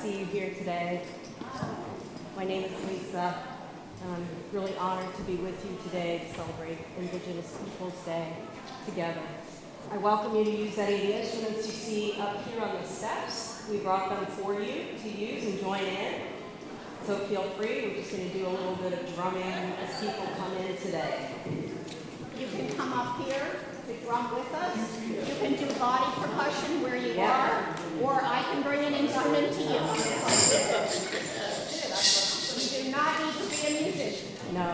see you here today. My name is Lisa, and I'm really honored to be with you today to celebrate Indigenous Peoples Day together. I welcome you to use any of the instruments you see up here on the steps. We brought them for you to use and join in. So feel free. We're just going to do a little bit of drumming as people come in today. You can come up here to drum with us. You can do body percussion where you are, or I can bring an instrument to you. You do not need to be a musician. No.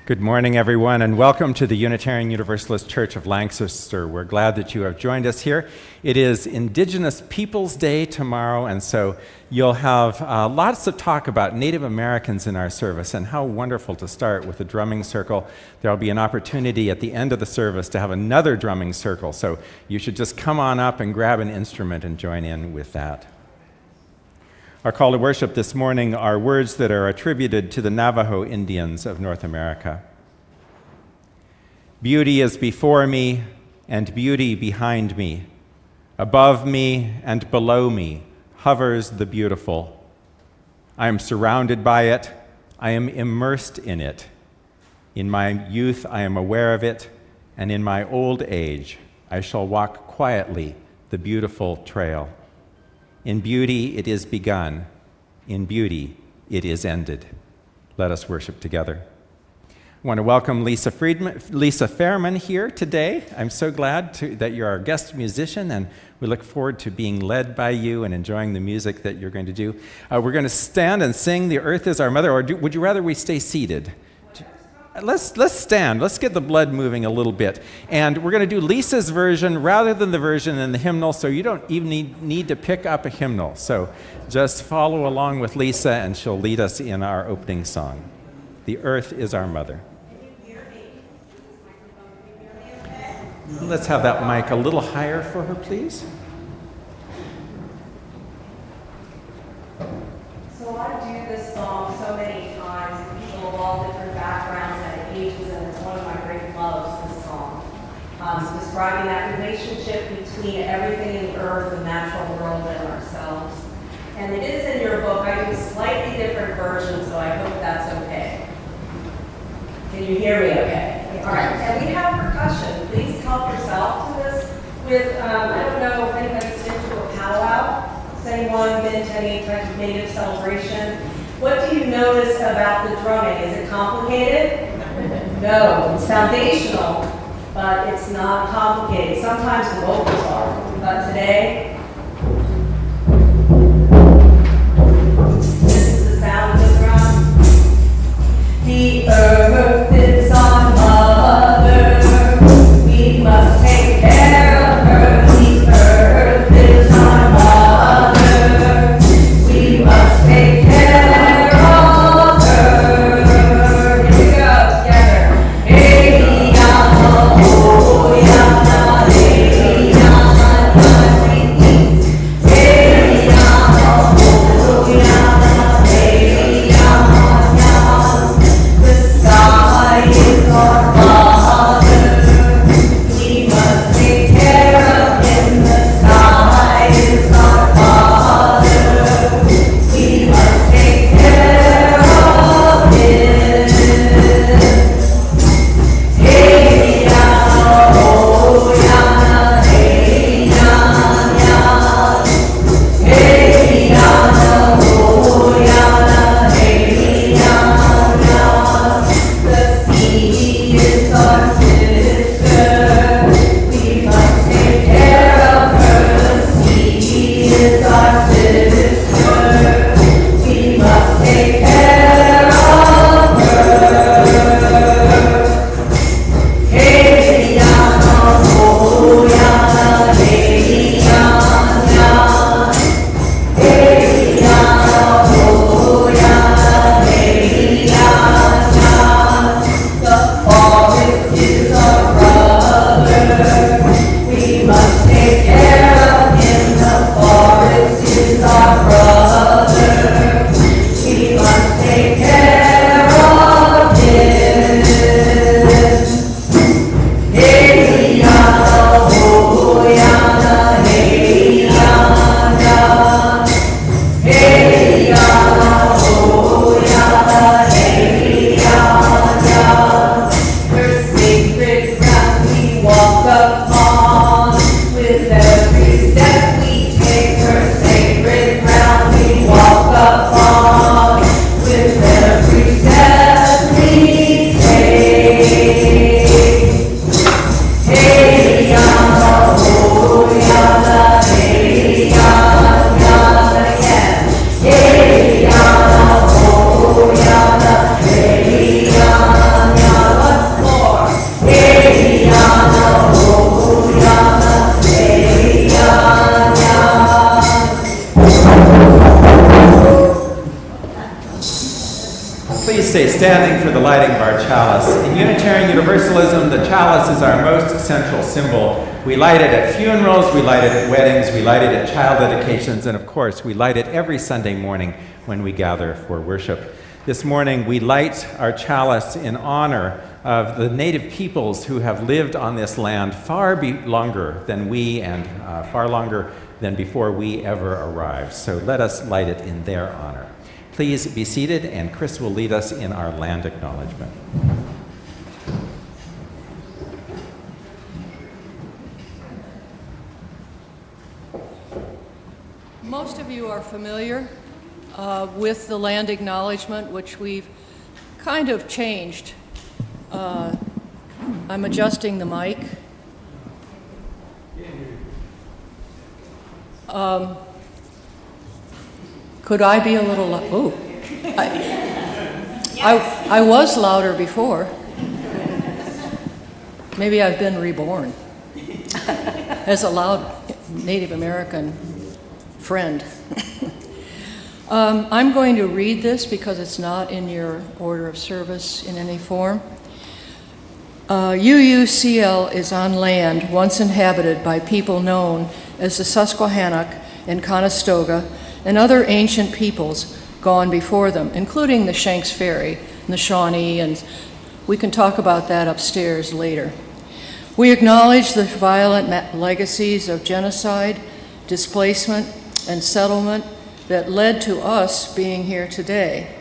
Good morning, everyone, and welcome to the Unitarian Universalist Church of Lancaster. We're glad that you have joined us here. It is Indigenous Peoples Day tomorrow, and so you'll have lots to talk about Native Americans in our service, and how wonderful to start with a drumming circle. There'll be an opportunity at the end of the service to have another drumming circle, so you should just come on up and grab an instrument and join in with that. Our call to worship this morning are words that are attributed to the Navajo Indians of North America. Beauty is before me, and beauty behind me. Above me and below me hovers the beautiful. I am surrounded by it. I am immersed in it. In my youth, I am aware of it, and in my old age, I shall walk quietly the beautiful trail. In beauty it is begun. In beauty it is ended. Let us worship together. I want to welcome Lisa Fairman here today. I'm so glad that you're our guest musician, and we look forward to being led by you and enjoying the music that you're going to do. We're going to stand and sing "The Earth is Our Mother," or would you rather we stay seated? Let's stand. Let's get the blood moving a little bit. And we're going to do Lisa's version rather than the version in the hymnal, so you don't even need to pick up a hymnal. So just follow along with Lisa, and she'll lead us in our opening song. The Earth is Our Mother. Let's have that mic a little higher for her, please. So I do this song so many times, and people of all different backgrounds and ages, and it's one of my great loves, this song. Describing that relationship between everything in the earth, the natural world, and ourselves. And it is in your book. I do a slightly different version, so I hope that's okay. Can you hear me okay? All right, and we have percussion. Please help yourself to this with, I don't know if anybody's been to a powwow. Has anyone been to any type of native celebration? What do you notice about the drumming? Is it complicated? No, it's foundational, but it's not complicated. Sometimes the vocals are, but today, this is the sound of the drum. The earth is our mother. We must take care of her. The earth is our mother. We must take care of her. Here we go together. Hey, yama, oh, yama, hey, yama, yama, Please stay standing for the lighting of our chalice. In Unitarian Universalism, the chalice is our most central symbol. We light it at funerals, we light it at weddings, we light it at child dedications, and of course, we light it every Sunday morning when we gather for worship. This morning, we light our chalice in honor of the native peoples who have lived on this land far longer than we and far longer than before we ever arrived. So let us light it in their honor. Please be seated, and Chris will lead us in our land acknowledgement. Most of you are familiar with the land acknowledgement, which we've kind of changed. I'm adjusting the mic. Could I be a little I was louder before. Maybe I've been reborn as a loud Native American friend. I'm going to read this because it's not in your order of service in any form. UUCL is on land once inhabited by people known as the Susquehannock and Conestoga and other ancient peoples gone before them, including the Shanks Ferry and the Shawnee, and we can talk about that upstairs later. We acknowledge the violent legacies of genocide, displacement, and settlement that led to us being here today,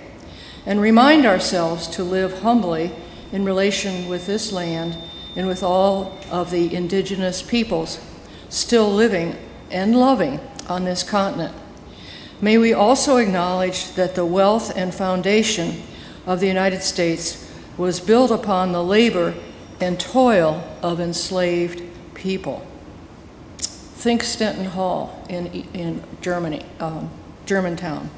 and remind ourselves to live humbly in relation with this land and with all of the indigenous peoples still living and loving on this continent. May we also acknowledge that the wealth and foundation of the United States was built upon the labor and toil of enslaved people. Think Stenton Hall in Germany, Germantown.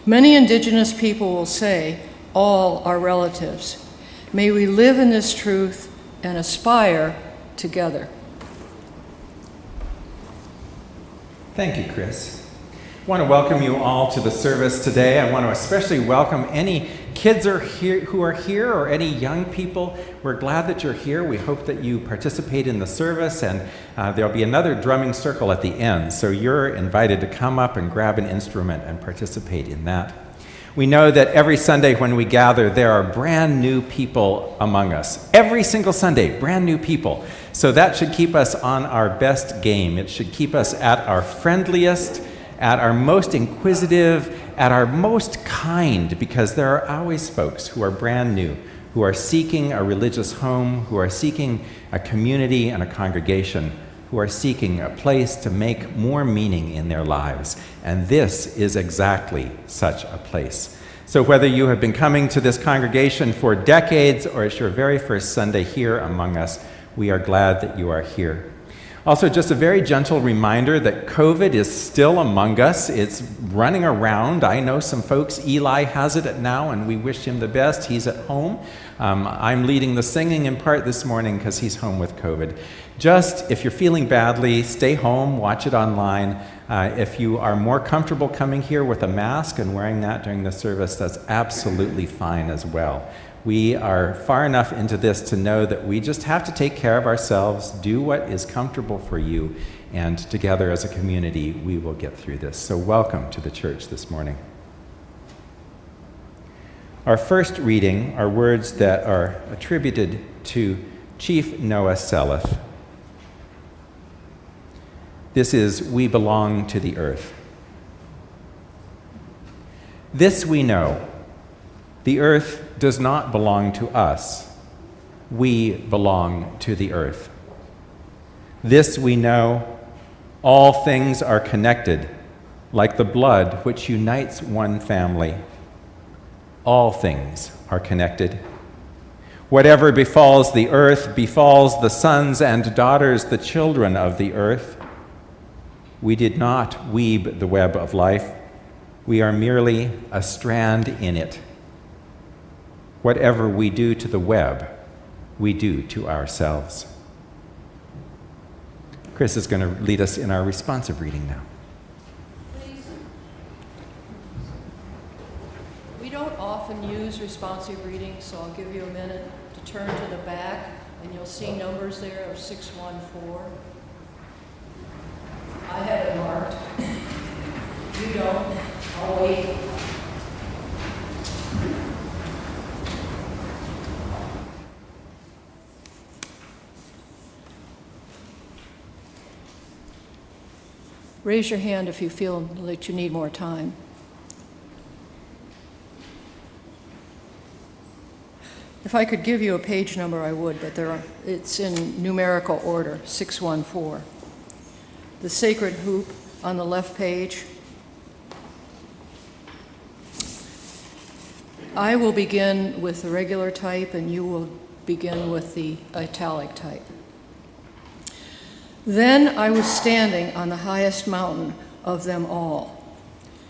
Many indigenous people will say, all are relatives. May we live in this truth and aspire together. Thank you, Chris. I want to welcome you all to the service today. I want to especially welcome any kids who are here or any young people. We're glad that you're here. We hope that you participate in the service, and there'll be another drumming circle at the end, so you're invited to come up and grab an instrument and participate in that. We know that every Sunday when we gather, there are brand new people among us. Every single Sunday, brand new people. So that should keep us on our best game. It should keep us at our friendliest, at our most inquisitive, at our most kind, because there are always folks who are brand new, who are seeking a religious home, who are seeking a community and a congregation, who are seeking a place to make more meaning in their lives. And this is exactly such a place. So whether you have been coming to this congregation for decades or it's your very first Sunday here among us, we are glad that you are here. Also, just a very gentle reminder that COVID is still among us. It's running around. I know some folks, Eli has it now, and we wish him the best. He's at home. I'm leading the singing in part this morning because he's home with COVID. Just, if you're feeling badly, stay home, watch it online. If you are more comfortable coming here with a mask and wearing that during the service, that's absolutely fine as well. We are far enough into this to know that we just have to take care of ourselves, do what is comfortable for you, and together as a community, we will get through this. So welcome to the church this morning. Our first reading are words that are attributed to Chief Noah Seleth. This is, "We belong to the earth." This we know. The earth does not belong to us. We belong to the earth. This we know. All things are connected, like the blood which unites one family. All things are connected. Whatever befalls the earth befalls the sons and daughters, the children of the earth. We did not weave the web of life. We are merely a strand in it. Whatever we do to the web, we do to ourselves. Chris is going to lead us in our responsive reading now. Please. We don't often use responsive reading, so I'll give you a minute to turn to the back, and you'll see numbers there of 614. I have it marked. You don't. I'll wait. Raise your hand if you feel that you need more time. If I could give you a page number, I would, but it's in numerical order, 614. The sacred hoop on the left page. I will begin with the regular type, and you will begin with the italic type. Then I was standing on the highest mountain of them all.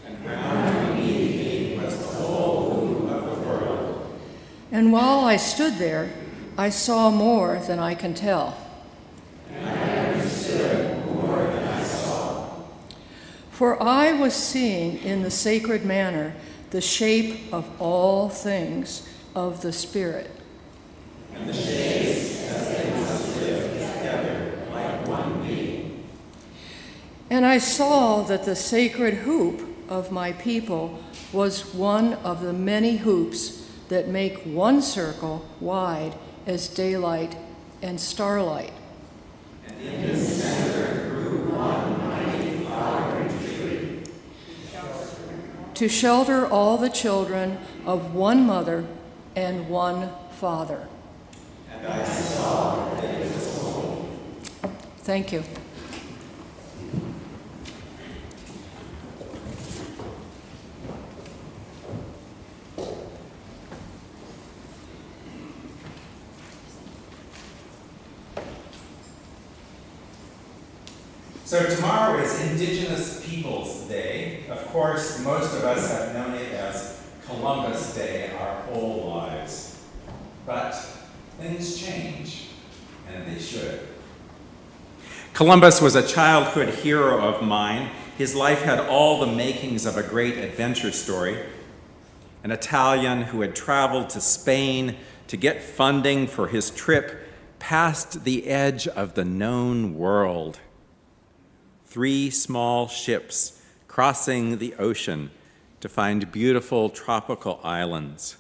And round me was the whole womb of the world. And while I stood there, I saw more than I can tell. And I understood more than I saw. For I was seeing in the sacred manner the shape of all things of the Spirit. And the shapes as they must live together like one being. And I saw that the sacred hoop of my people was one of the many hoops that make one circle wide as daylight and starlight. And in its center grew one mighty flowering tree, to shelter all the children of one mother and one father. and I saw that it was holy. Thank you. So tomorrow is Indigenous Peoples Day. Of course, most of us have known it as Columbus Day our whole lives. But things change, and they should. Columbus was a childhood hero of mine. His life had all the makings of a great adventure story. An Italian who had traveled to Spain to get funding for his trip past the edge of the known world. 3 small ships crossing the ocean to find beautiful tropical islands.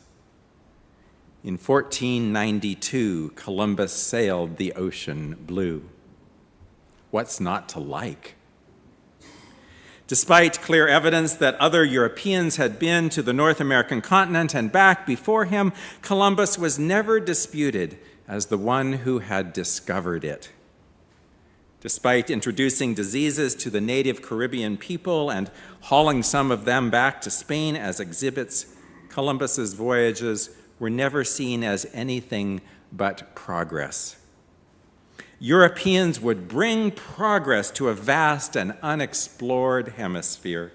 In 1492, Columbus sailed the ocean blue. What's not to like? Despite clear evidence that other Europeans had been to the North American continent and back before him, Columbus was never disputed as the one who had discovered it. Despite introducing diseases to the native Caribbean people and hauling some of them back to Spain as exhibits, Columbus's voyages were never seen as anything but progress. Europeans would bring progress to a vast and unexplored hemisphere.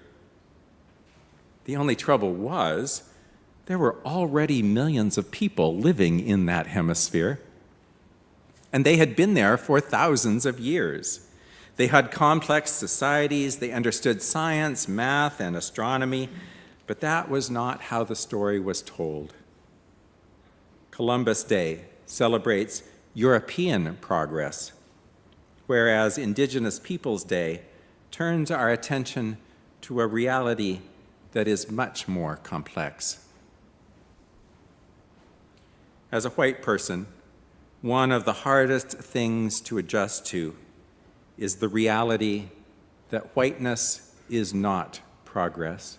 The only trouble was, there were already millions of people living in that hemisphere, and they had been there for thousands of years. They had complex societies, they understood science, math, and astronomy, but that was not how the story was told. Columbus Day celebrates European progress, whereas Indigenous Peoples Day turns our attention to a reality that is much more complex. As a white person, one of the hardest things to adjust to is the reality that whiteness is not progress.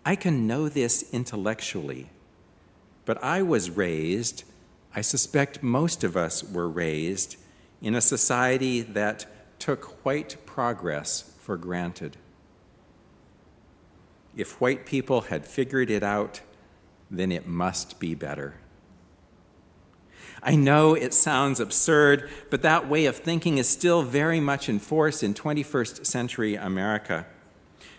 I can know this intellectually, but I was raised, I suspect most of us were raised, in a society that took white progress for granted. If white people had figured it out, then it must be better. I know it sounds absurd, but that way of thinking is still very much in force in 21st century America.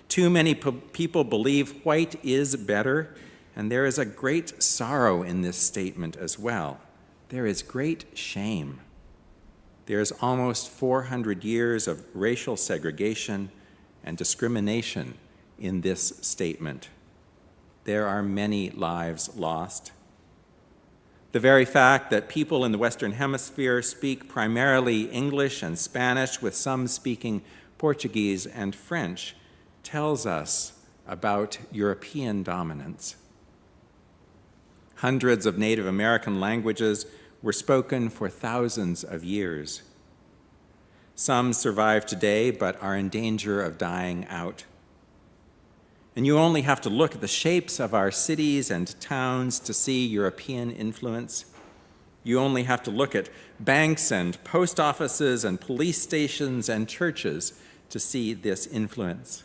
Too many people believe white is better, and there is a great sorrow in this statement as well. There is great shame. There's almost 400 years of racial segregation and discrimination in this statement. there are many lives lost. The very fact that people in the Western Hemisphere speak primarily English and Spanish, with some speaking Portuguese and French, tells us about European dominance. Hundreds of Native American languages were spoken for thousands of years. Some survive today but are in danger of dying out. And you only have to look at the shapes of our cities and towns to see European influence. You only have to look at banks and post offices and police stations and churches to see this influence.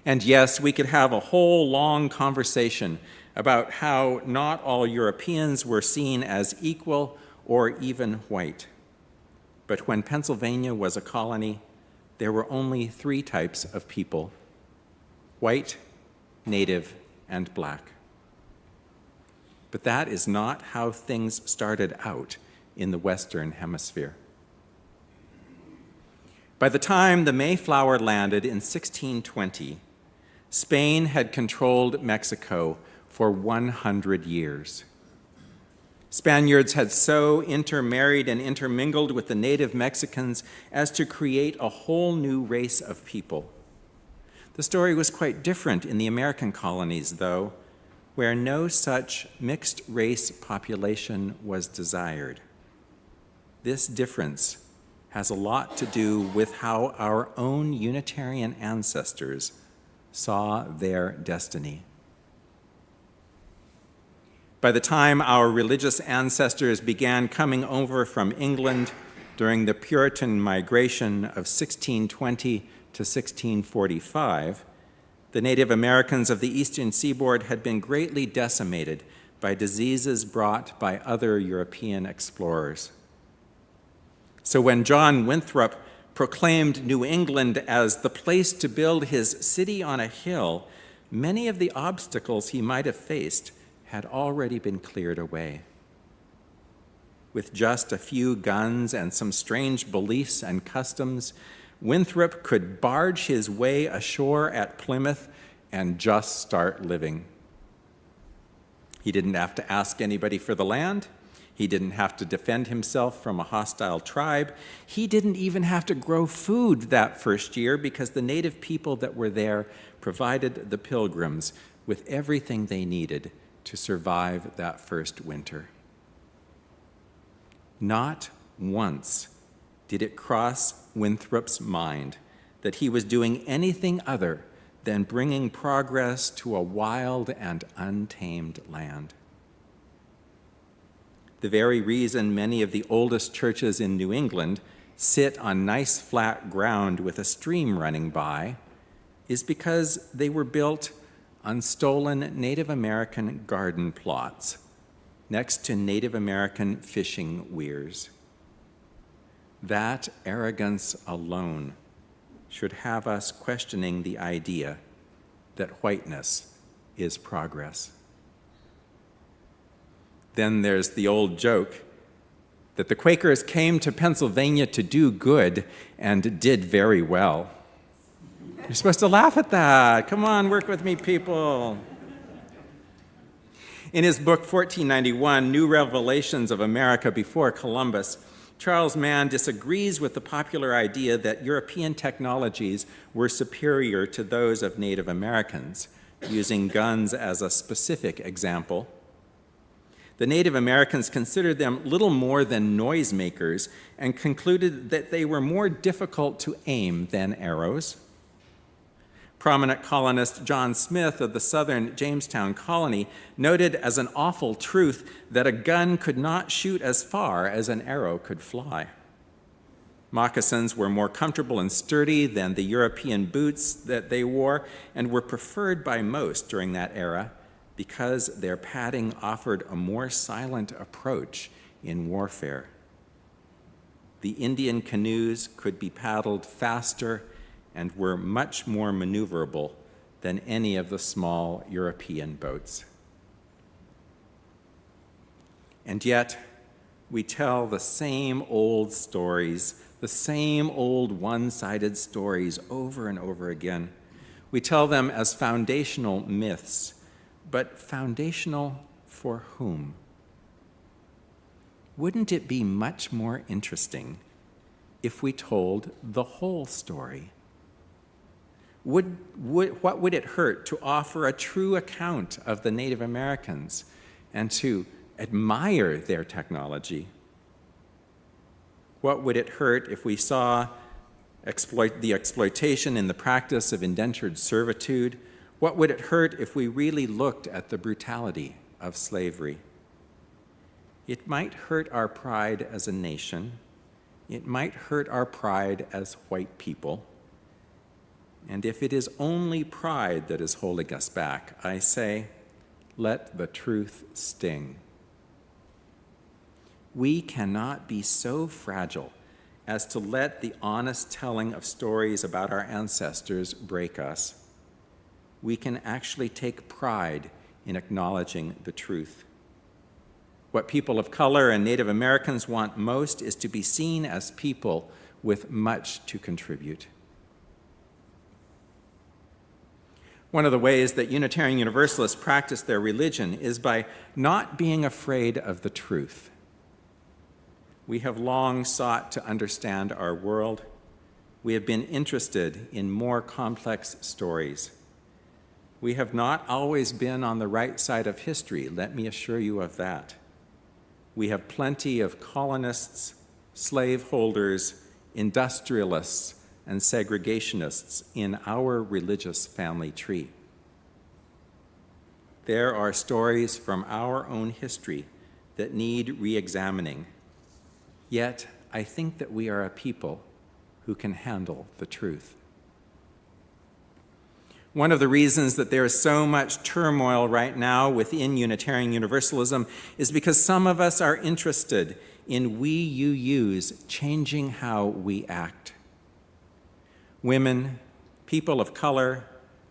And yes, we could have a whole long conversation about how not all Europeans were seen as equal or even white. But when Pennsylvania was a colony, there were only 3 types of people: white, native, and black. But that is not how things started out in the Western Hemisphere. By the time the Mayflower landed in 1620, Spain had controlled Mexico for 100 years. Spaniards had so intermarried and intermingled with the native Mexicans as to create a whole new race of people. The story was quite different in the American colonies, though, where no such mixed-race population was desired. This difference has a lot to do with how our own Unitarian ancestors saw their destiny. By the time our religious ancestors began coming over from England during the Puritan migration of 1620 to 1645, the Native Americans of the Eastern Seaboard had been greatly decimated by diseases brought by other European explorers. So when John Winthrop proclaimed New England as the place to build his city on a hill, many of the obstacles he might have faced had already been cleared away. With just a few guns and some strange beliefs and customs, Winthrop could barge his way ashore at Plymouth and just start living. He didn't have to ask anybody for the land. He didn't have to defend himself from a hostile tribe. He didn't even have to grow food that first year because the native people that were there provided the pilgrims with everything they needed to survive that first winter. Not once did it cross Winthrop's mind that he was doing anything other than bringing progress to a wild and untamed land. The very reason many of the oldest churches in New England sit on nice flat ground with a stream running by is because they were built on stolen Native American garden plots next to Native American fishing weirs. That arrogance alone should have us questioning the idea that whiteness is progress. Then there's the old joke that the Quakers came to Pennsylvania to do good and did very well. You're supposed to laugh at that. Come on, work with me, people. In his book, 1491, New Revelations of America Before Columbus, Charles Mann disagrees with the popular idea that European technologies were superior to those of Native Americans, using guns as a specific example. The Native Americans considered them little more than noisemakers and concluded that they were more difficult to aim than arrows. Prominent colonist John Smith of the southern Jamestown colony noted as an awful truth that a gun could not shoot as far as an arrow could fly. Moccasins were more comfortable and sturdy than the European boots that they wore and were preferred by most during that era because their padding offered a more silent approach in warfare. The Indian canoes could be paddled faster and were much more maneuverable than any of the small European boats. And yet, we tell the same old stories the same old one-sided stories over and over again. We tell them as foundational myths, but foundational for whom? Wouldn't it be much more interesting if we told the whole story? What would it hurt to offer a true account of the Native Americans and to admire their technology? What would it hurt if we saw the exploitation in the practice of indentured servitude? What would it hurt if we really looked at the brutality of slavery? It might hurt our pride as a nation. It might hurt our pride as white people. And if it is only pride that is holding us back, I say, let the truth sting. We cannot be so fragile as to let the honest telling of stories about our ancestors break us. We can actually take pride in acknowledging the truth. What people of color and Native Americans want most is to be seen as people with much to contribute. One of the ways that Unitarian Universalists practice their religion is by not being afraid of the truth. We have long sought to understand our world. We have been interested in more complex stories. We have not always been on the right side of history, let me assure you of that. We have plenty of colonists, slaveholders, industrialists, and segregationists in our religious family tree. There are stories from our own history that need re-examining. Yet, I think that we are a people who can handle the truth. One of the reasons that there is so much turmoil right now within Unitarian Universalism is because some of us are interested in we-you-yous changing how we act. Women, people of color,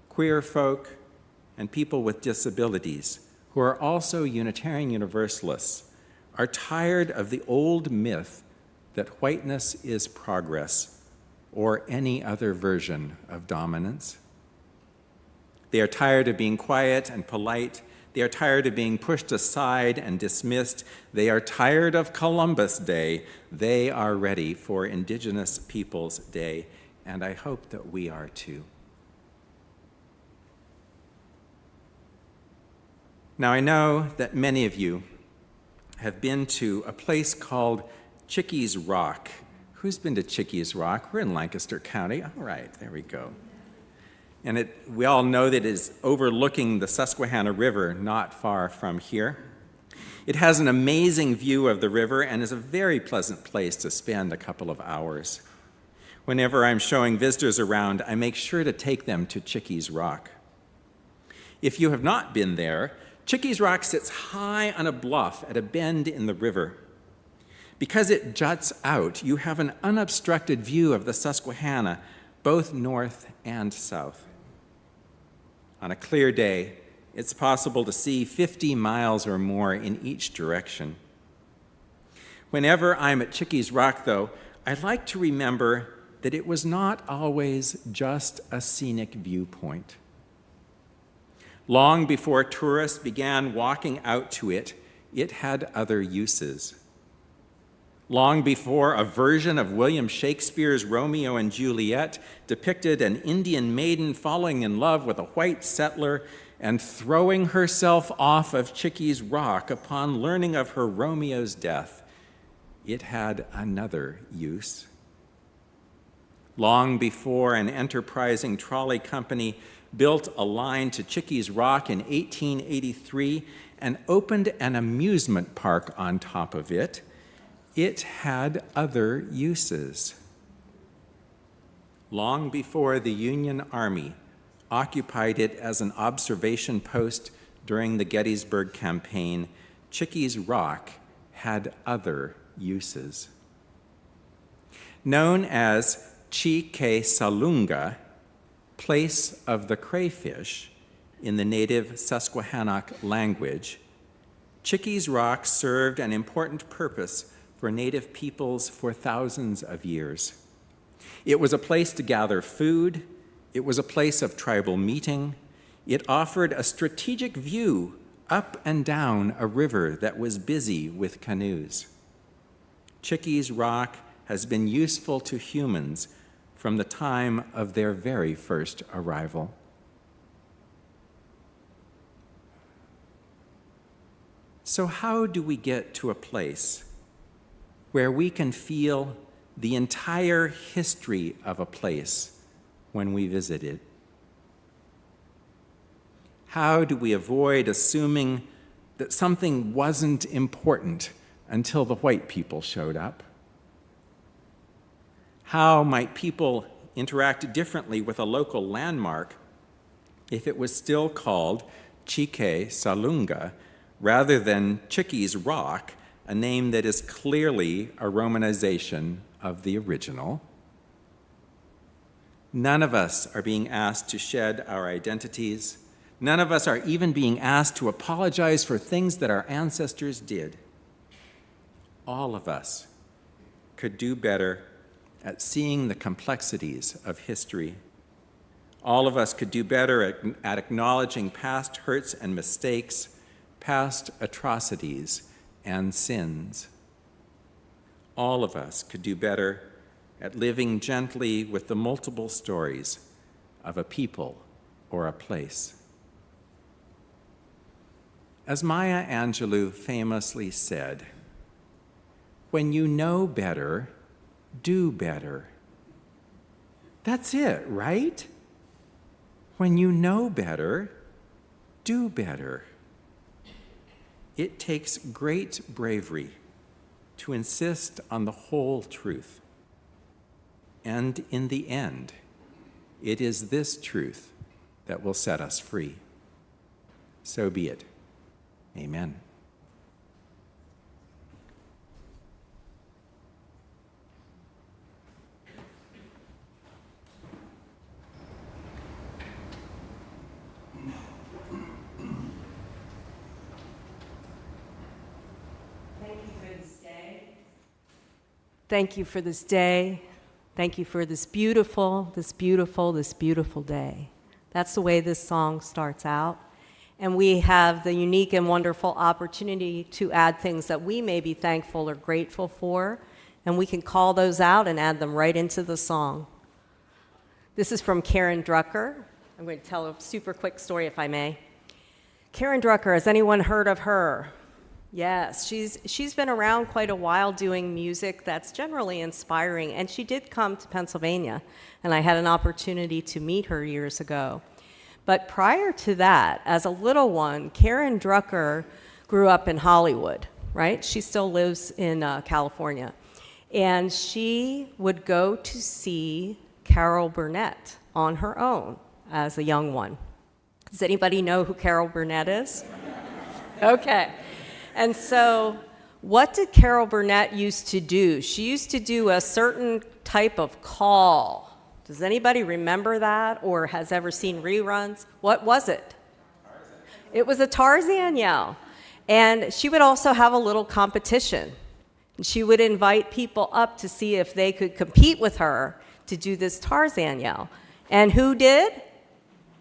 queer folk, and people with disabilities who are also Unitarian Universalists are tired of the old myth that whiteness is progress or any other version of dominance. They are tired of being quiet and polite. They are tired of being pushed aside and dismissed. They are tired of Columbus Day. They are ready for Indigenous Peoples Day, and I hope that we are too. Now, I know that many of you have been to a place called Chickies Rock. Who's been to Chickies Rock? We're in Lancaster County. All right, there we go. And we all know that it is overlooking the Susquehanna River not far from here. It has an amazing view of the river and is a very pleasant place to spend a couple of hours. Whenever I'm showing visitors around, I make sure to take them to Chickies Rock. If you have not been there, Chickies Rock sits high on a bluff at a bend in the river. Because it juts out, you have an unobstructed view of the Susquehanna, both north and south. On a clear day, it's possible to see 50 miles or more in each direction. Whenever I'm at Chickies Rock, though, I like to remember that it was not always just a scenic viewpoint. Long before tourists began walking out to it, it had other uses. Long before a version of William Shakespeare's Romeo and Juliet depicted an Indian maiden falling in love with a white settler and throwing herself off of Chickies Rock upon learning of her Romeo's death, it had another use. Long before an enterprising trolley company built a line to Chickies Rock in 1883 and opened an amusement park on top of it, it had other uses. Long before the Union Army occupied it as an observation post during the Gettysburg Campaign, Chickies Rock had other uses. Known as Chi-Ke-Salunga, place of the crayfish in the native Susquehannock language, Chickies Rock served an important purpose for native peoples for thousands of years. It was a place to gather food. It was a place of tribal meeting. It offered a strategic view up and down a river that was busy with canoes. Chickee's Rock has been useful to humans from the time of their very first arrival. So how do we get to a place where we can feel the entire history of a place when we visit it? How do we avoid assuming that something wasn't important until the white people showed up? How might people interact differently with a local landmark if it was still called Chike Salunga rather than Chickee's Rock, a name that is clearly a romanization of the original? None of us are being asked to shed our identities. None of us are even being asked to apologize for things that our ancestors did. All of us could do better at seeing the complexities of history. All of us could do better at acknowledging past hurts and mistakes, past atrocities and sins. All of us could do better at living gently with the multiple stories of a people or a place. As Maya Angelou famously said, "When you know better, do better." That's it, right? When you know better, do better. It takes great bravery to insist on the whole truth. And in the end, it is this truth that will set us free. So be it. Amen. Thank you for this day. Thank you for this beautiful day. That's the way this song starts out. And we have the unique and wonderful opportunity to add things that we may be thankful or grateful for, and we can call those out and add them right into the song. This is from Karen Drucker. I'm going to tell a super quick story, if I may. Karen Drucker, has anyone heard of her? Yes, she's been around quite a while doing music that's generally inspiring, and she did come to Pennsylvania, and I had an opportunity to meet her years ago. But prior to that, as a little one, Karen Drucker grew up in Hollywood, right? She still lives in California. And she would go to see Carol Burnett on her own as a young one. Does anybody know who Carol Burnett is? Okay. And so what did Carol Burnett used to do? She used to do a certain type of call. Does anybody remember that or has ever seen reruns? What was it? Tarzan. It was a Tarzan yell. And she would also have a little competition. And she would invite people up to see if they could compete with her to do this Tarzan yell. And who did?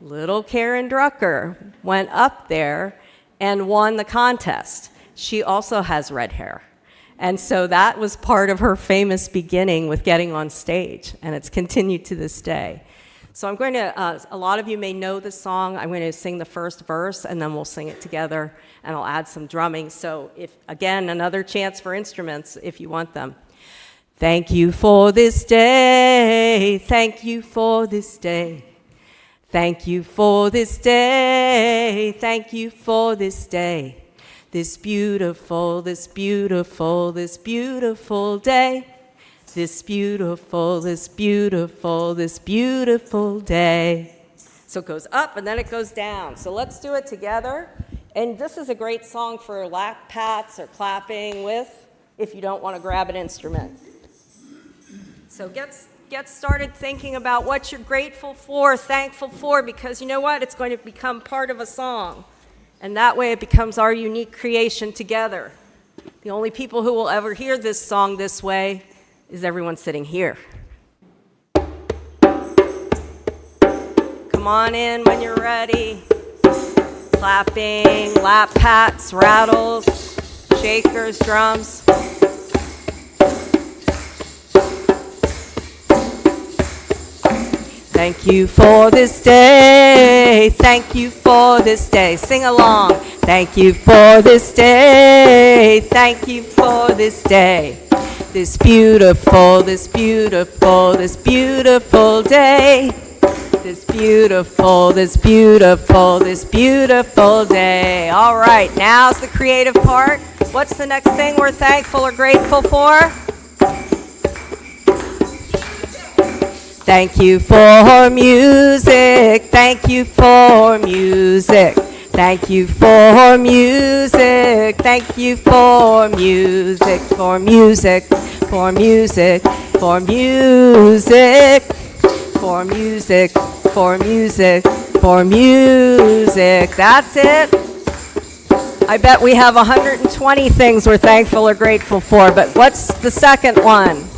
Little Karen Drucker went up there and won the contest. She also has red hair. And so that was part of her famous beginning with getting on stage, and it's continued to this day. So I'm going to, a lot of you may know the song. I'm going to sing the first verse, and then we'll sing it together, and I'll add some drumming. So if, again, another chance for instruments if you want them. Thank you for this day. Thank you for this day. Thank you for this day. Thank you for this day. This beautiful day. This beautiful day. So it goes up and then it goes down. So let's do it together. And this is a great song for lap pats or clapping with, if you don't want to grab an instrument. So get started thinking about what you're grateful for, thankful for, because you know what? It's going to become part of a song. And that way it becomes our unique creation together. The only people who will ever hear this song this way is everyone sitting here. Come on in when you're ready. Clapping, lap pats, rattles, shakers, drums. Thank you for this day. Thank you for this day. Sing along. Thank you for this day. Thank you for this day. This beautiful, this beautiful, this beautiful day. This beautiful, this beautiful, this beautiful day. All right, now's the creative part. What's the next thing we're thankful or grateful for? Thank you for music. Thank you for music. Thank you for music. Thank you for music. For music. For music. For music. For music. For music. For music. That's it. I bet we have 120 things we're thankful or grateful for, but what's the second one?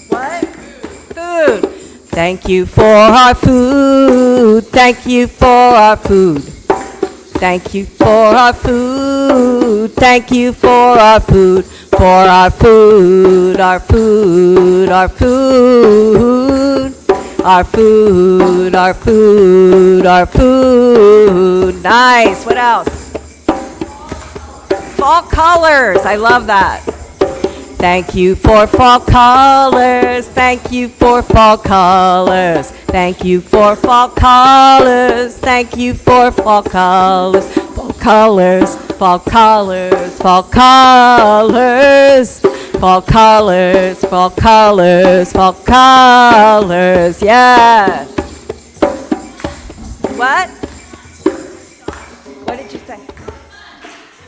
What? Food. Thank you for our food. Thank you for our food. Thank you for our food. Thank you for our food. For our food, our food, our food. Our food, our food, our food. Nice. What else? Fall colors. I love that. Thank you for fall colors. Thank you for fall colors. Thank you for fall colors. Thank you for fall colors. Fall colors. Fall colors. Fall colors. Fall colors. Fall colors. Fall colors. Yeah. What? What did you say?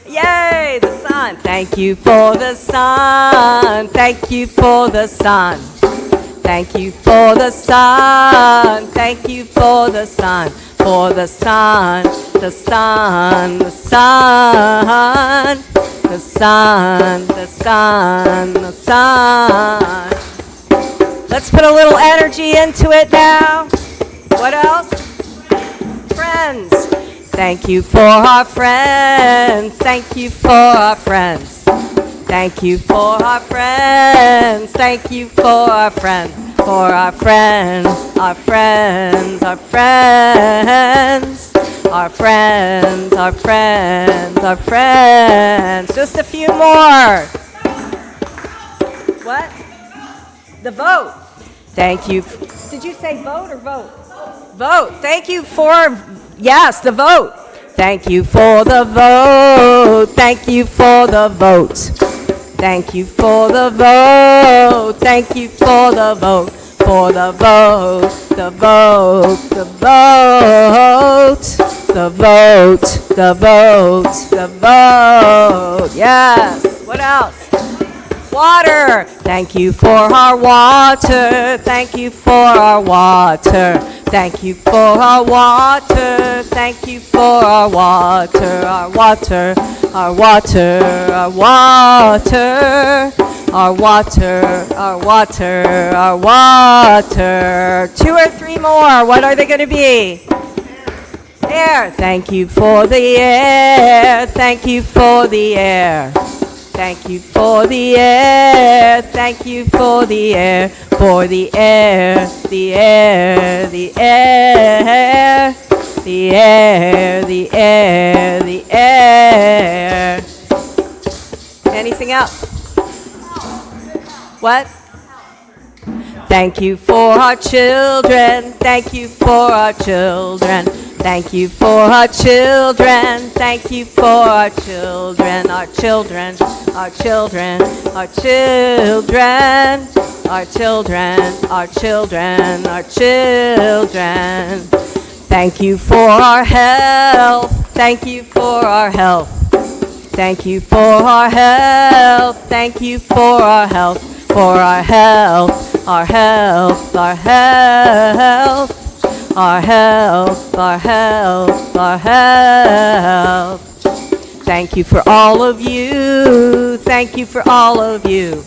Yay, the sun. Thank you for the sun. Thank you for the sun. Thank you for the sun. Thank you for the sun. For the sun, the sun, the sun, the sun, the sun, the sun. Let's put a little energy into it now. What else? Friends. Thank you for our friends. Thank you for our friends. Thank you for our friends. Thank you for our friends. For our friends, our friends, our friends. Our friends, our friends, our friends. Just a few more. What? The vote. Thank you. Did you say vote or vote? Vote. Thank you for... Yes, the vote. Thank you for the vote. Thank you for the vote. Thank you for the vote. Thank you for the vote. For the vote. The vote. The vote. The vote. The vote. The vote. Yes. What else? Water. Thank you for our water. Thank you for our water. Thank you for our water. Thank you for our water. Our water. Our water. Our water. Our water. Our water. Our water. 2 or 3 more. What are they going to be? Air. Thank you for the air. Thank you for the air. Thank you for the air. Thank you for the air. For the air. The air. The air. The air. The air. The air. Anything else? What? Thank you for our children. Thank you for our children. Thank you for our children. Thank you for our children. Our children. Our children. Our children. Our children. Our children. Our children. Thank you for our health. Thank you for our health. Thank you for our health. Thank you for our health. For our health. Our health. Our health. Our health. Our health. Our health. Thank you for all of you. Thank you for all of you.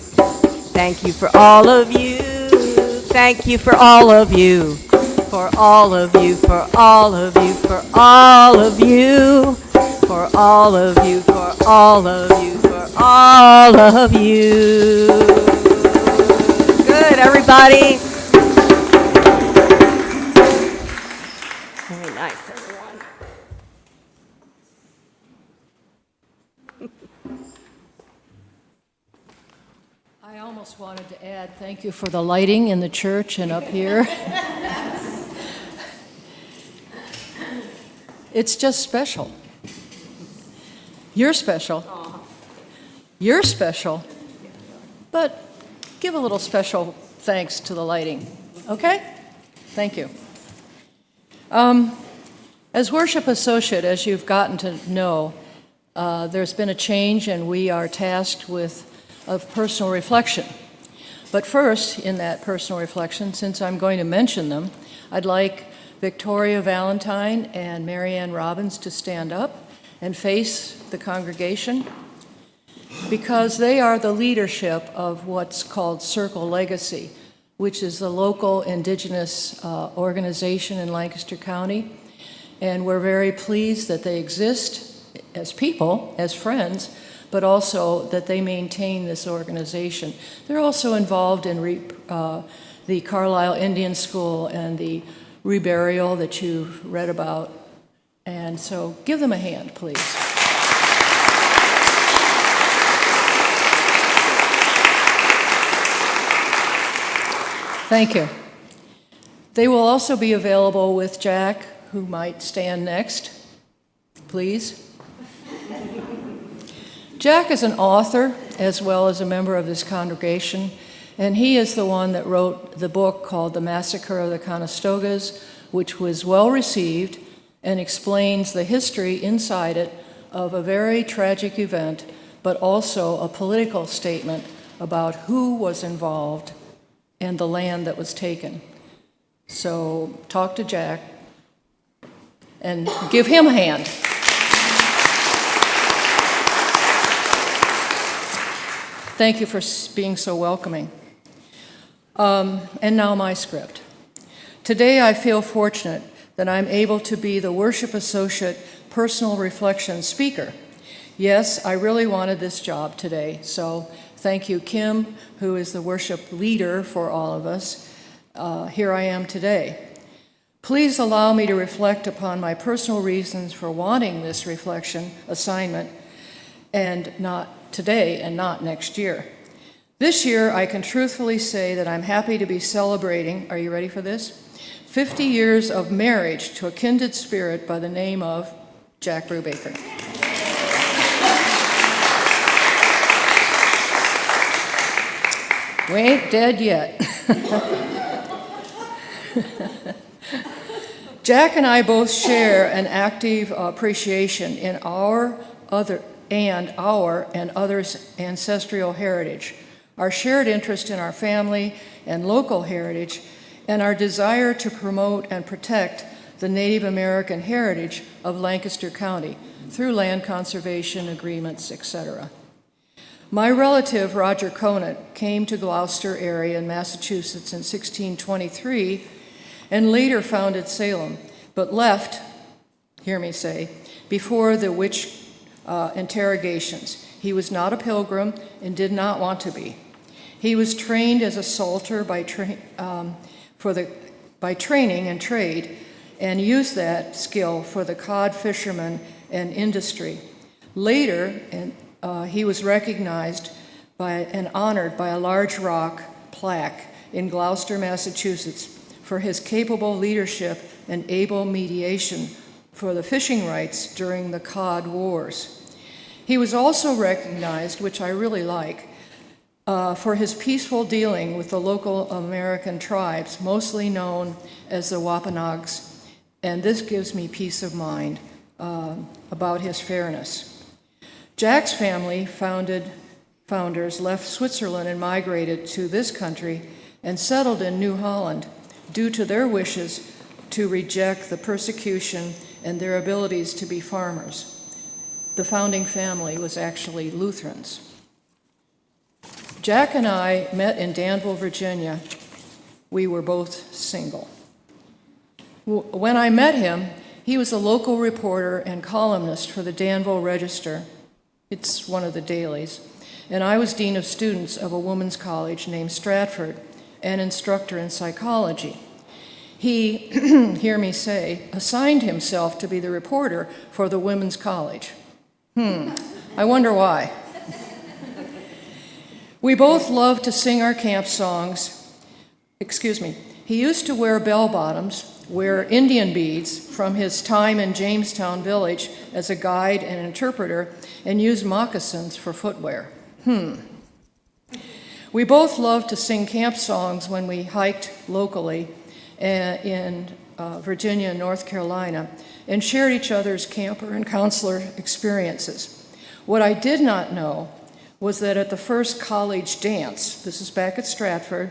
Thank you for all of you. Thank you for all of you. For all of you, for all of you, for all of you. For all of you, for all of you, for all of you. Good, everybody. Very nice, everyone. I almost wanted to add thank you for the lighting in the church and up here. It's just special. You're special. You're special. But give a little special thanks to the lighting, okay? Thank you. As worship associate, as you've gotten to know, there's been a change and we are tasked with personal reflection. But first, in that personal reflection, since I'm going to mention them, I'd like Victoria Valentine and Marianne Robbins to stand up and face the congregation because they are the leadership of what's called Circle Legacy, which is the local indigenous organization in Lancaster County. And we're very pleased that they exist as people, as friends, but also that they maintain this organization. They're also involved in the Carlisle Indian School and the reburial that you've read about. And so give them a hand, please. Thank you. They will also be available with Jack, who might stand next, please. Jack is an author as well as a member of this congregation, and he is the one that wrote the book called The Massacre of the Conestogas, which was well received and explains the history inside it of a very tragic event, but also a political statement about who was involved and the land that was taken. So talk to Jack and give him a hand. Thank you for being so welcoming. And now my script. Today I feel fortunate that I'm able to be the worship associate personal reflection speaker. Yes, I really wanted this job today, so thank you, Kim, who is the worship leader for all of us. Here I am today. Please allow me to reflect upon my personal reasons for wanting this reflection assignment, and not today and not next year. This year, I can truthfully say that I'm happy to be celebrating, are you ready for this? 50 years of marriage to a kindred spirit by the name of Jack Brubaker. We ain't dead yet. Jack and I both share an active appreciation in our and others' ancestral heritage, our shared interest in our family and local heritage, and our desire to promote and protect the Native American heritage of Lancaster County through land conservation agreements, etc. My relative, Roger Conant, came to Gloucester area in Massachusetts in 1623 and later founded Salem, but left, hear me say, before the witch interrogations. He was not a pilgrim and did not want to be. He was trained as a salter by training and trade, and used that skill for the cod fishermen and industry. Later, he was recognized and honored by a large rock plaque in Gloucester, Massachusetts, for his capable leadership and able mediation for the fishing rights during the cod wars. He was also recognized, which I really like, for his peaceful dealing with the local American tribes, mostly known as the Wampanoags, and this gives me peace of mind about his fairness. Jack's family founders left Switzerland and migrated to this country and settled in New Holland due to their wishes to reject the persecution and their abilities to be farmers. the founding family was actually Lutherans. Jack and I met in Danville, Virginia. We were both single. When I met him, he was a local reporter and columnist for the Danville Register. It's one of the dailies. And I was dean of students of a women's college named Stratford, and instructor in psychology. He, hear me say, assigned himself to be the reporter for the women's college. I wonder why. We both loved to sing our camp songs. He used to wear bell-bottoms, wear Indian beads from his time in Jamestown Village as a guide and interpreter, and use moccasins for footwear. We both loved to sing camp songs when we hiked locally in Virginia and North Carolina, and shared each other's camper and counselor experiences. What I did not know was that at the first college dance, this is back at Stratford,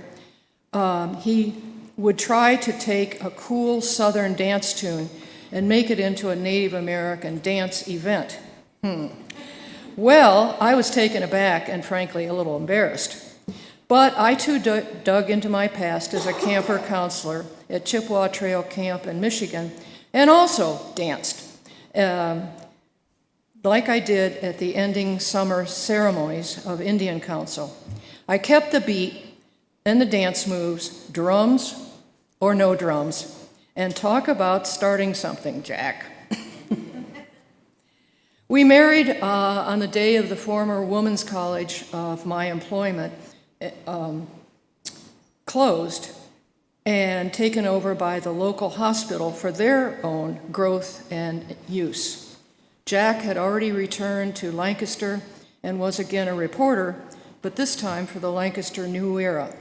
he would try to take a cool Southern dance tune and make it into a Native American dance event. Well, I was taken aback and frankly a little embarrassed. But I too dug into my past as a camper counselor at Chippewa Trail Camp in Michigan, and also danced, like I did at the ending summer ceremonies of Indian Council. I kept the beat and the dance moves, drums or no drums, and talk about starting something, Jack. We married on the day of the former women's college of my employment closed and taken over by the local hospital for their own growth and use. Jack had already returned to Lancaster and was again a reporter, but this time for the Lancaster New Era.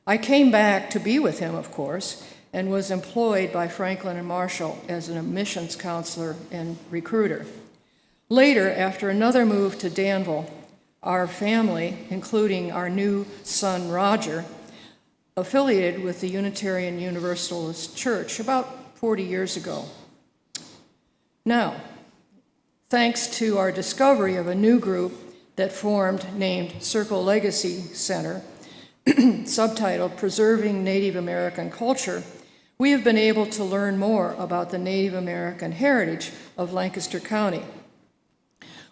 I came back to be with him, of course, and was employed by Franklin and Marshall as an admissions counselor and recruiter. Later, after another move to Danville, our family, including our new son Roger, affiliated with the Unitarian Universalist Church about 40 years ago. Now, thanks to our discovery of a new group that formed named Circle Legacy Center, subtitled Preserving Native American Culture, we have been able to learn more about the Native American heritage of Lancaster County.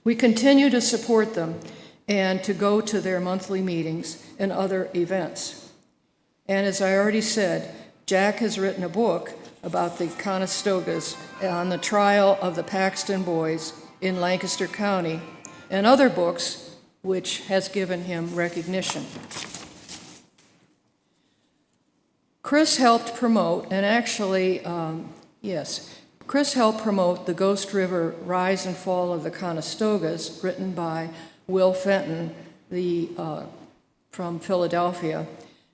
We continue to support them and to go to their monthly meetings and other events. And as I already said, Jack has written a book about the Conestogas on the trial of the Paxton Boys in Lancaster County, and other books which has given him recognition. Chris helped promote, and actually, Chris helped promote The Ghost River Rise and Fall of the Conestogas, written by Will Fenton from Philadelphia,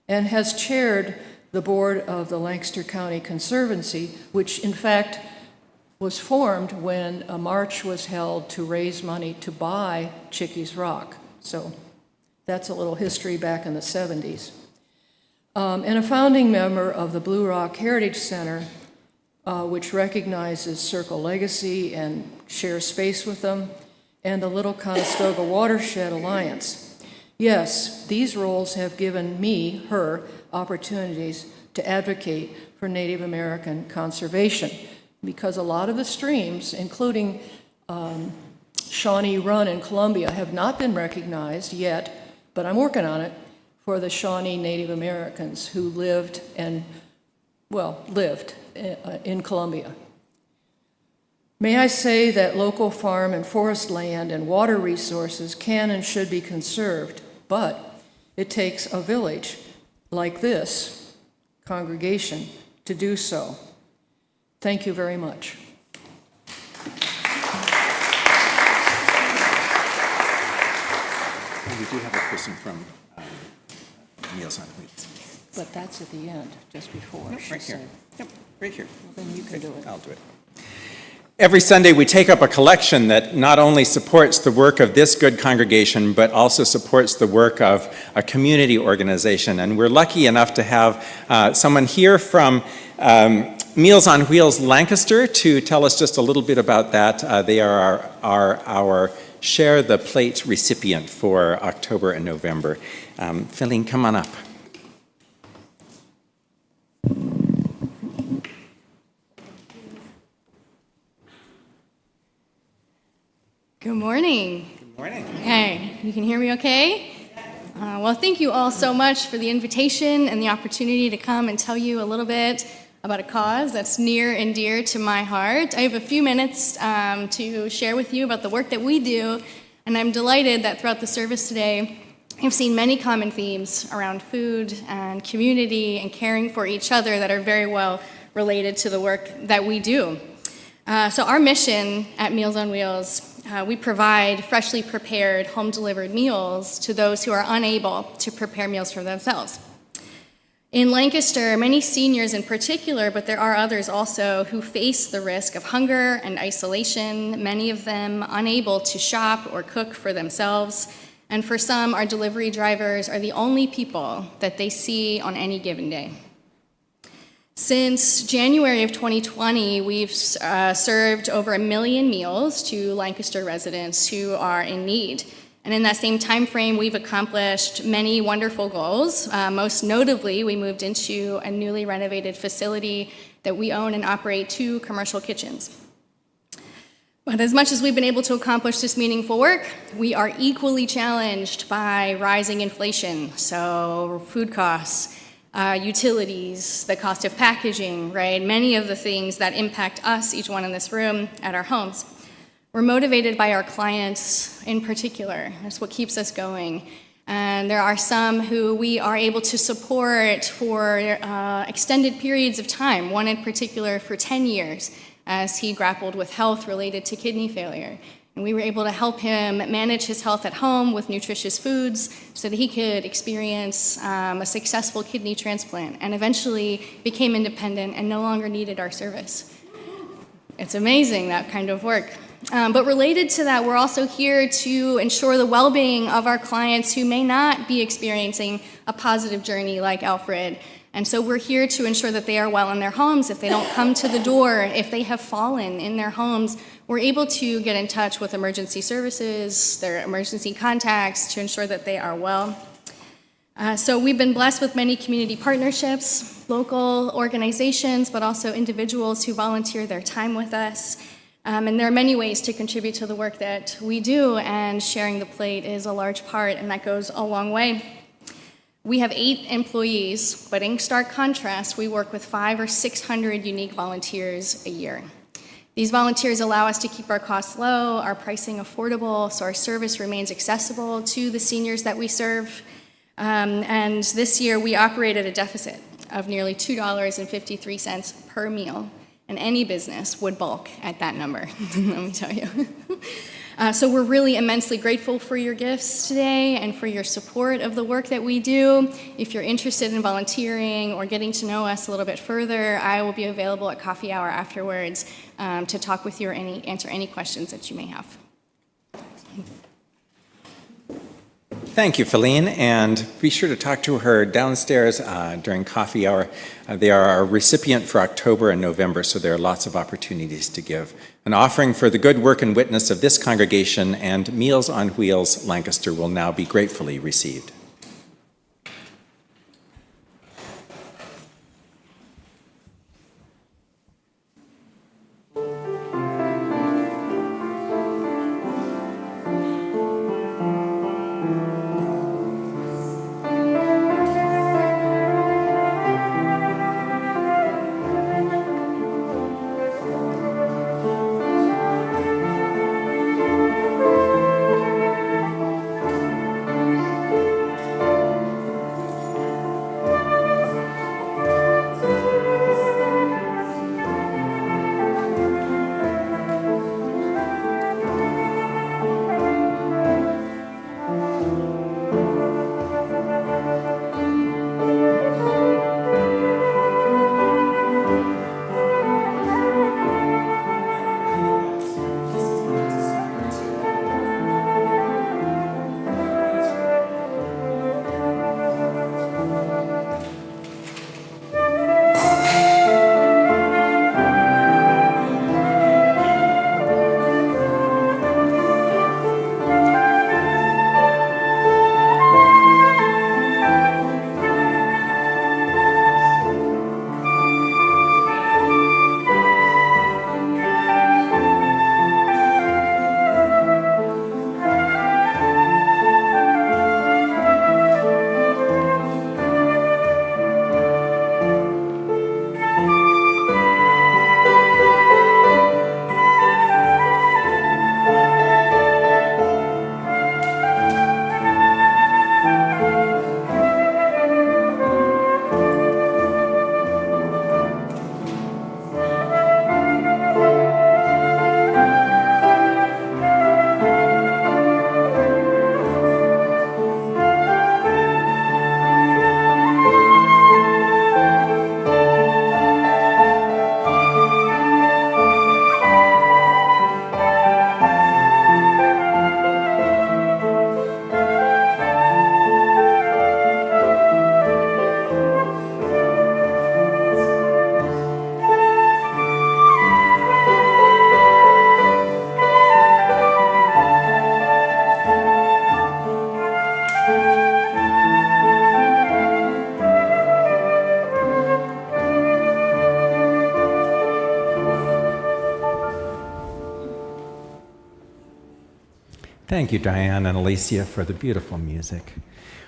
and has chaired the board of the Lancaster County Conservancy, which in fact was formed when a march was held to raise money to buy Chickies Rock. So that's a little history back in the 70s. And a founding member of the Blue Rock Heritage Center, which recognizes Circle Legacy and shares space with them, and the Little Conestoga Watershed Alliance. Yes, these roles have given me, her, opportunities to advocate for Native American conservation, because a lot of the streams, including Shawnee Run in Columbia, have not been recognized yet, but I'm working on it, for the Shawnee Native Americans who lived in Columbia. May I say that local farm and forest land and water resources can and should be conserved, but it takes a village like this congregation to do so. Thank you very much. We do have a person from Meals on Wheels. But that's at the end, just before. Nope, right here. Yep, right here. Well, then you can do it. I'll do it. Every Sunday, we take up a collection that not only supports the work of this good congregation, but also supports the work of a community organization. And we're lucky enough to have someone here from Meals on Wheels Lancaster to tell us just a little bit about that. They are our Share the Plate recipient for October and November. Feline, come on up. Good morning. Good morning. Hey, you can hear me okay? Well, thank you all so much for the invitation and the opportunity to come and tell you a little bit about a cause that's near and dear to my heart. I have a few minutes to share with you about the work that we do, and I'm delighted that throughout the service today, I've seen many common themes around food and community and caring for each other that are very well related to the work that we do. So our mission at Meals on Wheels, we provide freshly prepared, home-delivered meals to those who are unable to prepare meals for themselves. In Lancaster, many seniors in particular, but there are others also, who face the risk of hunger and isolation, many of them unable to shop or cook for themselves. And for some, our delivery drivers are the only people that they see on any given day. Since January of 2020, we've served over 1 million meals to Lancaster residents who are in need. And in that same time frame, we've accomplished many wonderful goals. Most notably, we moved into a newly renovated facility that we own and operate 2 commercial kitchens. But as much as we've been able to accomplish this meaningful work, we are equally challenged by rising inflation, so food costs, utilities, the cost of packaging, right? Many of the things that impact us, each one in this room, at our homes. We're motivated by our clients in particular. That's what keeps us going. And there are some who we are able to support for extended periods of time, one in particular for 10 years, as he grappled with health related to kidney failure. And we were able to help him manage his health at home with nutritious foods so that he could experience a successful kidney transplant and eventually became independent and no longer needed our service. It's amazing, that kind of work. But related to that, we're also here to ensure the well-being of our clients who may not be experiencing a positive journey like Alfred. And so we're here to ensure that they are well in their homes. If they don't come to the door, if they have fallen in their homes, we're able to get in touch with emergency services, their emergency contacts, to ensure that they are well. So we've been blessed with many community partnerships, local organizations, but also individuals who volunteer their time with us. And there are many ways to contribute to the work that we do, and sharing the plate is a large part, and that goes a long way. We have 8 employees, but in stark contrast, we work with 500 or 600 unique volunteers a year. These volunteers allow us to keep our costs low, our pricing affordable, so our service remains accessible to the seniors that we serve. And this year, we operate at a deficit of nearly $2.53 per meal, and any business would balk at that number, let me tell you. So we're really immensely grateful for your gifts today and for your support of the work that we do. If you're interested in volunteering or getting to know us a little bit further, I will be available at coffee hour afterwards to talk with you or answer any questions that you may have. Thank you, Feline, and be sure to talk to her downstairs during coffee hour. They are our recipient for October and November, so there are lots of opportunities to give. An offering for the good work and witness of this congregation and Meals on Wheels Lancaster will now be gratefully received. Thank you, Diane and Alicia, for the beautiful music.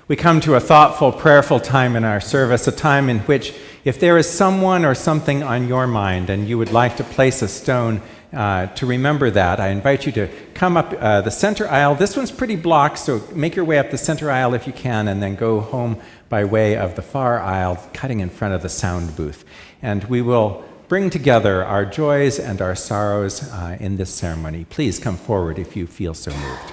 We come to a thoughtful, prayerful time in our service, a time in which if there is someone or something on your mind and you would like to place a stone to remember that, I invite you to come up the center aisle. This one's pretty blocked, so make your way up the center aisle if you can, and then go home by way of the far aisle, cutting in front of the sound booth. And we will bring together our joys and our sorrows in this ceremony. Please come forward if you feel so moved.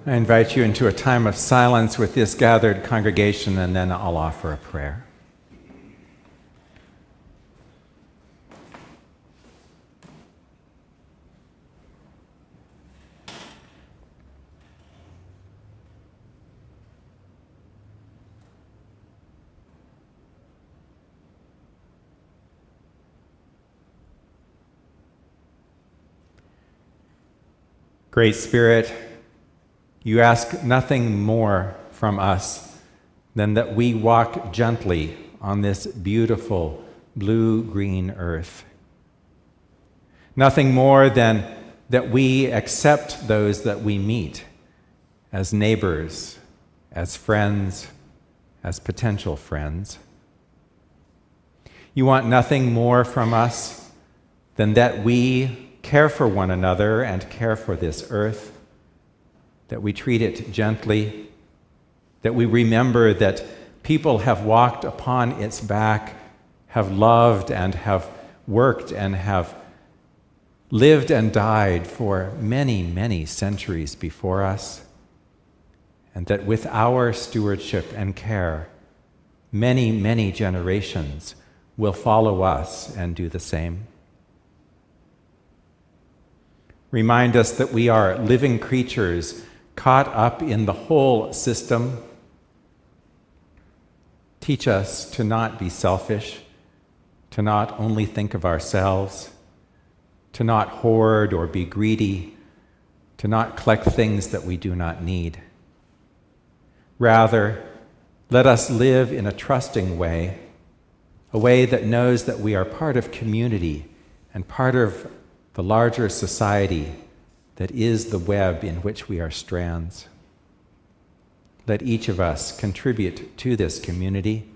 I invite you into a time of silence with this gathered congregation, and then I'll offer a prayer. Great Spirit, you ask nothing more from us than that we walk gently on this beautiful blue-green earth. Nothing more than that we accept those that we meet as neighbors, as friends, as potential friends. You want nothing more from us than that we care for one another and care for this earth, that we treat it gently, that we remember that people have walked upon its back, have loved and have worked and have lived and died for many, many centuries before us, and that with our stewardship and care, many, many generations will follow us and do the same. Remind us that we are living creatures caught up in the whole system. Teach us to not be selfish, to not only think of ourselves, to not hoard or be greedy, to not collect things that we do not need. Rather, let us live in a trusting way, a way that knows that we are part of community and part of the larger society that is the web in which we are strands. Let each of us contribute to this community.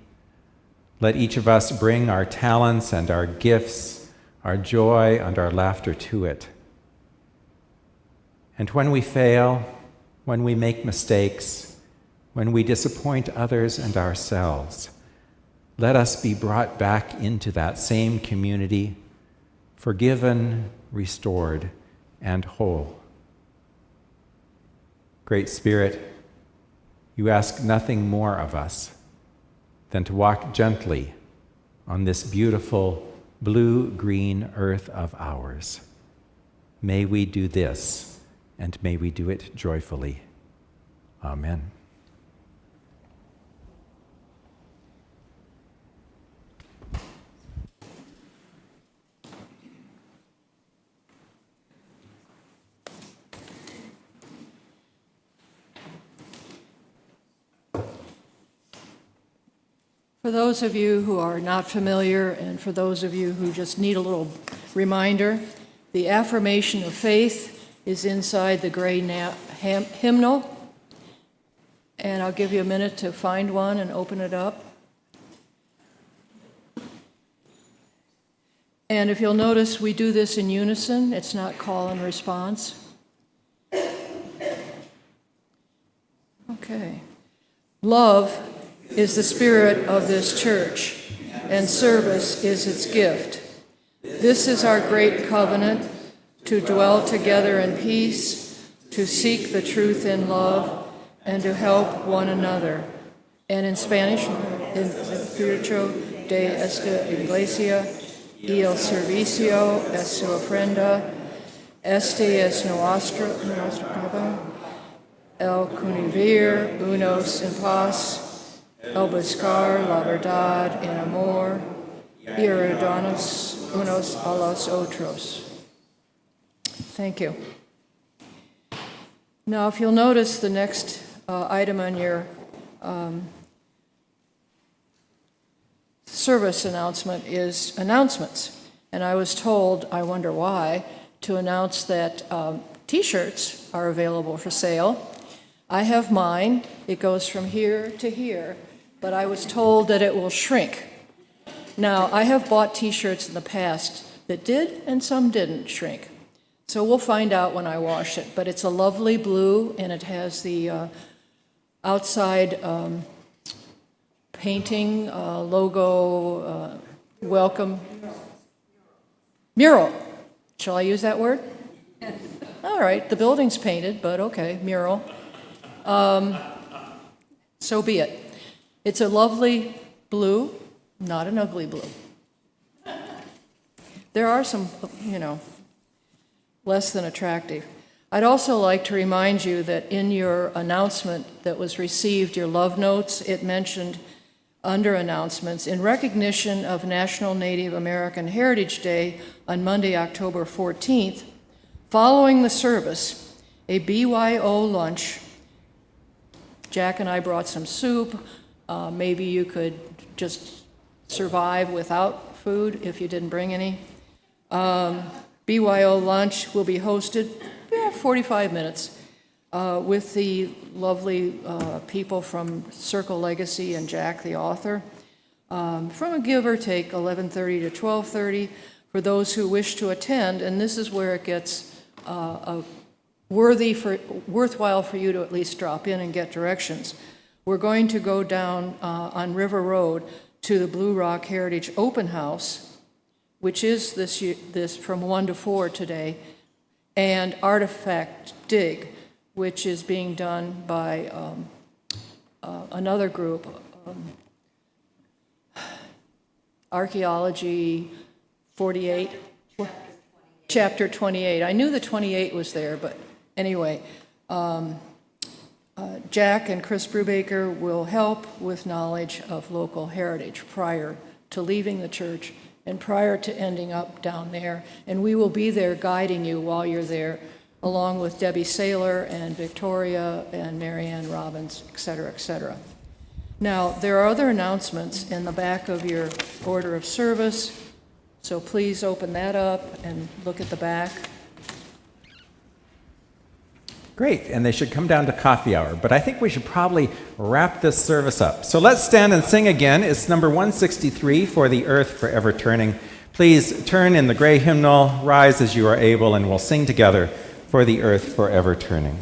Let each of us bring our talents and our gifts, our joy and our laughter to it. And when we fail, when we make mistakes, when we disappoint others and ourselves, let us be brought back into that same community, forgiven, restored, and whole. Great Spirit, you ask nothing more of us than to walk gently on this beautiful blue-green earth of ours. May we do this, and may we do it joyfully. Amen. For those of you who are not familiar, and for those of you who just need a little reminder, the affirmation of faith is inside the gray hymnal, and I'll give you a minute to find one and open it up. And if you'll notice, we do this in unison. It's not call and response. Okay. Love is the spirit of this church, and service is its gift. This is our great covenant, to dwell together in peace, to seek the truth in love, and to help one another. And in Spanish, in Espíritu de esta iglesia, y el servicio es su ofrenda, este es nuestro el convivir unos en paz, el buscar la verdad en amor, y ayudarnos unos a los otros. Thank you. Now, if you'll notice, the next item on your service announcement is announcements. And I was told, I wonder why, to announce that T-shirts are available for sale. I have mine. It goes from here to here, but I was told that it will shrink. Now, I have bought T-shirts in the past that did and some didn't shrink. So we'll find out when I wash it. But it's a lovely blue, and it has the outside painting, logo, welcome. Mural. Shall I use that word? All right, the building's painted, but okay, mural. So be it. It's a lovely blue, not an ugly blue. There are some, less than attractive. I'd also like to remind you that in your announcement that was received, your love notes, it mentioned under announcements, in recognition of National Native American Heritage Day on Monday, October 14th, following the service, a BYO lunch. Jack and I brought some soup. Maybe you could just survive without food if you didn't bring any. BYO lunch will be hosted 45 minutes with the lovely people from Circle Legacy and Jack, the author, from a give or take 11:30 to 12:30 for those who wish to attend. And this is where it gets worthwhile for you to at least drop in and get directions. We're going to go down on River Road to the Blue Rock Heritage Open House, which is this from 1 to 4 today, and Artifact Dig, which is being done by another group, Archaeology 48, Chapter 28. I knew the 28 was there, but anyway, Jack and Chris Brubaker will help with knowledge of local heritage prior to leaving the church and prior to ending up down there. And we will be there guiding you while you're there, along with Debbie Saylor and Victoria and Marianne Robbins, et cetera, et cetera. Now, there are other announcements in the back of your order of service, so please open that up and look at the back. Great, and they should come down to coffee hour, but I think we should probably wrap this service up. So let's stand and sing again. It's number 163, For the Earth Forever Turning. Please turn in the gray hymnal, rise as you are able, and we'll sing together, For the Earth Forever Turning.